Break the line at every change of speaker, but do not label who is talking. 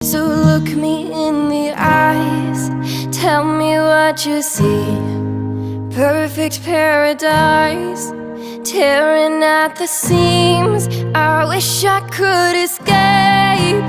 So look me in the eyes, tell me what you see. Perfect paradise, tearing at the seams. I wish I could escape.